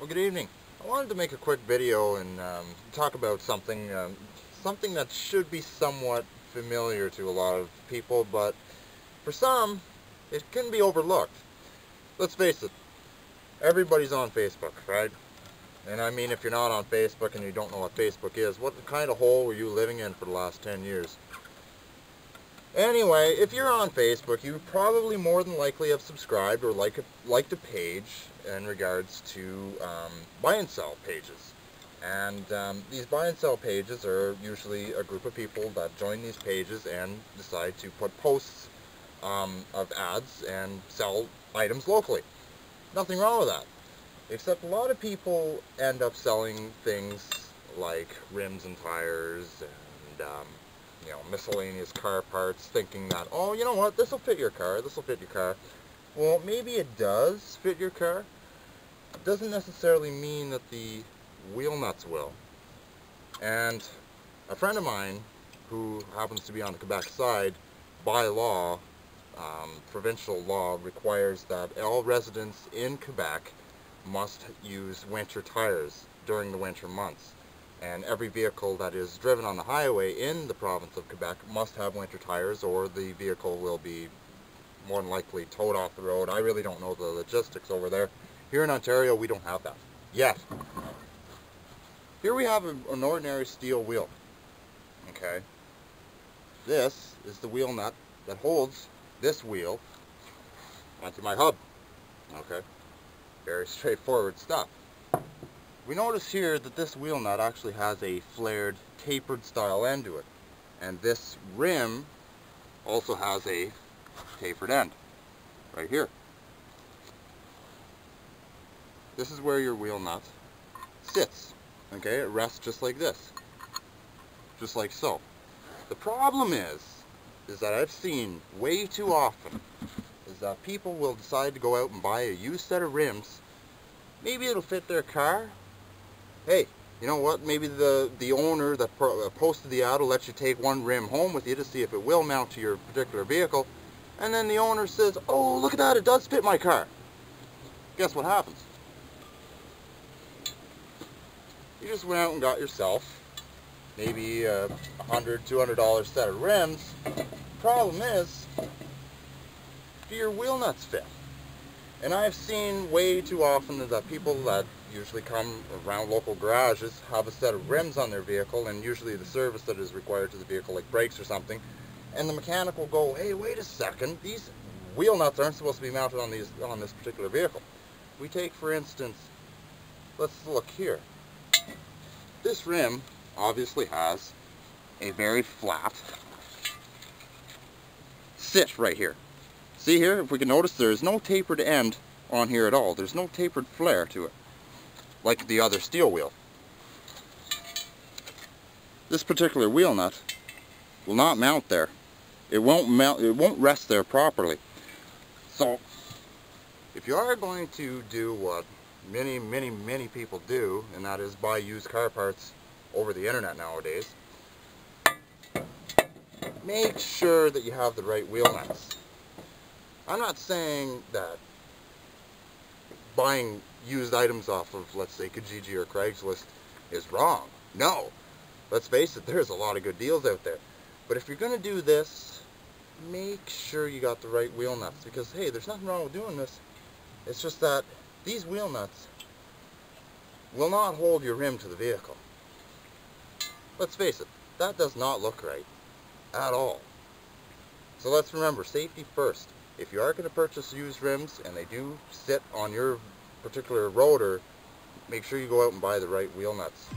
Well, good evening. I wanted to make a quick video and talk about something that should be somewhat familiar to a lot of people, but for some, it can be overlooked. Let's face it, everybody's on Facebook, right? And I mean, if you're not on Facebook and you don't know what Facebook is, what kind of hole were you living in for the last 10 years? Anyway, if you're on Facebook, you probably more than likely have subscribed or liked a page in regards to buy and sell pages. And these buy and sell pages are usually a group of people that join these pages and decide to put posts of ads and sell items locally. Nothing wrong with that. Except a lot of people end up selling things like rims and tires and miscellaneous car parts, thinking that, oh, you know what, this will fit your car, this will fit your car. Well, maybe it does fit your car. It doesn't necessarily mean that the wheel nuts will. And a friend of mine, who happens to be on the Quebec side, by law, provincial law requires that all residents in Quebec must use winter tires during the winter months. And every vehicle that is driven on the highway in the province of Quebec must have winter tires, or the vehicle will be more than likely towed off the road. I really don't know the logistics over there. Here in Ontario, we don't have that yet. Here we have an ordinary steel wheel. Okay, this is the wheel nut that holds this wheel onto my hub. Okay, very straightforward stuff. We notice here that this wheel nut actually has a flared, tapered style end to it. And this rim also has a tapered end, right here. This is where your wheel nut sits. Okay, it rests just like this. Just like so. The problem is that I've seen way too often is that people will decide to go out and buy a used set of rims. Maybe it'll fit their car. Hey, you know what, maybe the owner that posted the ad will let you take one rim home with you to see if it will mount to your particular vehicle, and then the owner says, oh, look at that, it does fit my car. Guess what happens? You just went out and got yourself maybe a $100, $200 set of rims. Problem is, do your wheel nuts fit? And I've seen way too often that people that usually come around local garages have a set of rims on their vehicle, and usually the service that is required to the vehicle, like brakes or something, and the mechanic will go, hey, wait a second, these wheel nuts aren't supposed to be mounted on this particular vehicle. We take, for instance, let's look here. This rim obviously has a very flat sit right here. See here, if we can notice, there is no tapered end on here at all. There's no tapered flare to it, like the other steel wheel. This particular wheel nut will not mount there. It won't mount, it won't rest there properly. So, if you are going to do what many people do, and that is buy used car parts over the internet nowadays, make sure that you have the right wheel nuts. I'm not saying that buying used items off of, let's say, Kijiji or Craigslist is wrong. No. Let's face it, there's a lot of good deals out there. But if you're going to do this, make sure you got the right wheel nuts. Because, hey, there's nothing wrong with doing this. It's just that these wheel nuts will not hold your rim to the vehicle. Let's face it, that does not look right at all. So let's remember, safety first. If you are going to purchase used rims and they do sit on your particular rotor, make sure you go out and buy the right wheel nuts.